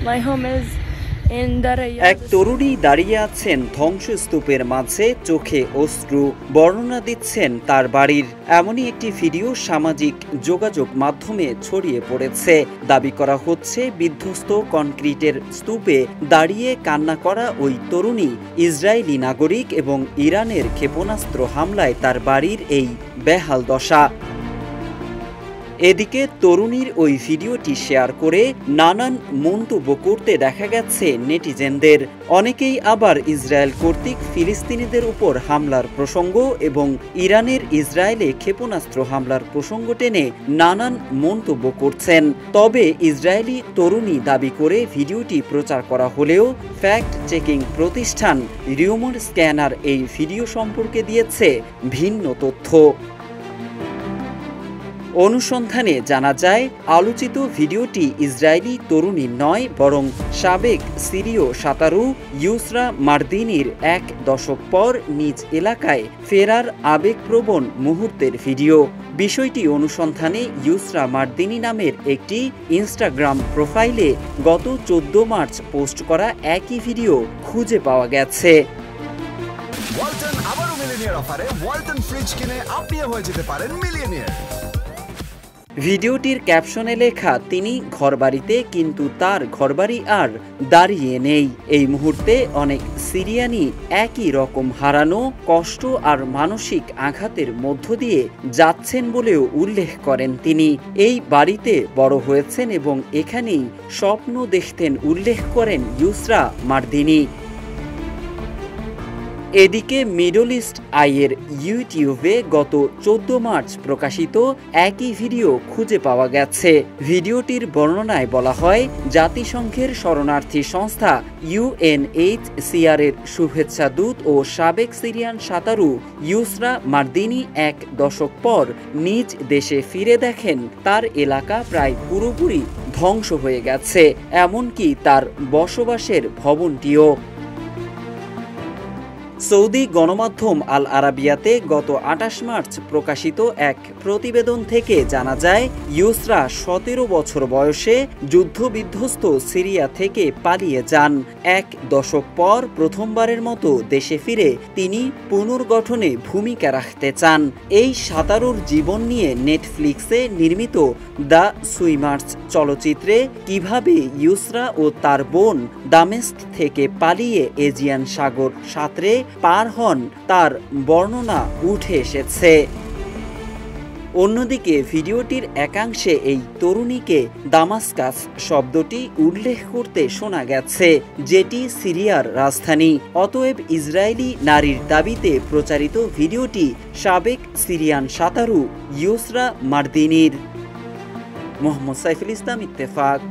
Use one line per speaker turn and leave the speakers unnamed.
My home is in Daraya.
এক তরুণী দাঁড়িয়ে আছেন ধ্বংসস্তূপের মাঝে, চোখে অশ্রু, বর্ণনা দিচ্ছেন তার বাড়ির। এমনই একটি ভিডিও সামাজিক যোগাযোগ মাধ্যমে ছড়িয়ে পড়েছে। দাবি করা হচ্ছে বিধ্বস্ত কনক্রিটের স্তূপে দাঁড়িয়ে কান্না করা ওই তরুণী ইসরায়েলি নাগরিক এবং ইরানের ক্ষেপণাস্ত্র হামলায় তার বাড়ির এই বেহাল দশা। এদিকে তরুণীর ওই ভিডিওটি শেয়ার করে নানান মন্তব্য করতে দেখা গেছে নেটিজেনদের। অনেকেই আবার ইসরায়েল কর্তৃক ফিলিস্তিনিদের উপর হামলার প্রসঙ্গ এবং ইরানের ইসরায়েলে ক্ষেপণাস্ত্র হামলার প্রসঙ্গ টেনে নানান মন্তব্য করছেন। তবে ইসরায়েলি তরুণী দাবি করে ভিডিওটি প্রচার করা হলেও ফ্যাক্ট চেকিং প্রতিষ্ঠান রিউমার স্ক্যানার এই ভিডিও সম্পর্কে দিয়েছে ভিন্ন তথ্য। অনুসন্ধানে জানা যায়, আলোচিত ভিডিওটি ইসরায়েলি তরুণীর নয়, বরং সাবেক সিরীয় সাঁতারু ইউসরা মারদিনির এক দশক পর নিজ এলাকায় ফেরার আবেগপ্রবণ মুহূর্তের ভিডিও। বিষয়টি অনুসন্ধানে ইউসরা মারদিনি নামের একটি ইনস্টাগ্রাম প্রোফাইলে গত 14 মার্চ পোস্ট করা একই ভিডিও খুঁজে পাওয়া গেছে।
ওয়ালটন আবারো মিলিয়নিয়ার অফারে ওয়ালটন ফ্রিজ কিনে আপনিও হয়ে যেতে পারেন মিলিয়নিয়ার।
ভিডিওটির ক্যাপশনে লেখা, তিনি ঘরবাড়িতে কিন্তু তার ঘরবাড়ি আর দাঁড়িয়ে নেই। এই মুহূর্তে অনেক সিরিয়ানি একই রকম হারানো, কষ্ট আর মানসিক আঘাতের মধ্য দিয়ে যাচ্ছেন বলেও উল্লেখ করেন তিনি। এই বাড়িতে বড় হয়েছেন এবং এখানেই স্বপ্ন দেখতেন উল্লেখ করেন ইউসরা মারদিনি। এদিকে মিডল ইস্ট আইয়ের ইউটিউবে গত 14 মার্চ প্রকাশিত একই ভিডিও খুঁজে পাওয়া গেছে। ভিডিওটির বর্ণনায় বলা হয়, জাতিসংঘের শরণার্থী সংস্থা UNHCR এর শুভেচ্ছা দূত ও সাবেক সিরিয়ান সাঁতারু ইউসরা মারদিনি এক দশক পর নিজ দেশে ফিরে দেখেন তার এলাকা প্রায় পুরোপুরি ধ্বংস হয়ে গেছে, এমনকি তার বসবাসের ভবনটিও। সৌদি গণমাধ্যম আল আরাবিয়াতে গত 28 মার্চ প্রকাশিত এক প্রতিবেদন থেকে জানা যায়, ইউসরা 17 বছর বয়সে যুদ্ধবিধ্বস্ত সিরিয়া থেকে পালিয়ে যান। এক দশক পর প্রথমবারের মতো দেশে ফিরে তিনি পুনর্গঠনে ভূমিকা রাখতে চান। এই সাঁতারুর জীবন নিয়ে নেটফ্লিক্সে নির্মিত দ্য সুইমার্স চলচ্চিত্রে কিভাবে ইউসরা ও তার বোন দামেস্ক থেকে পালিয়ে এজিয়ান সাগর সাঁতরে পার হন তার বর্ণনা উঠে এসেছে। অন্যদিকে ভিডিওটির একাংশে এই তরুণীকে দামাস্কাস শব্দটি উল্লেখ করতে শোনা গেছে, যেটি সিরিয়ার রাজধানী। অতএব ইসরায়েলি নারীর দাবিতে প্রচারিত ভিডিওটি সাবেক সিরিয়ান সাঁতারু ইউসরা মারদিনির। মোহাম্মদ সাইফুল ইসলাম, ইত্তেফাক।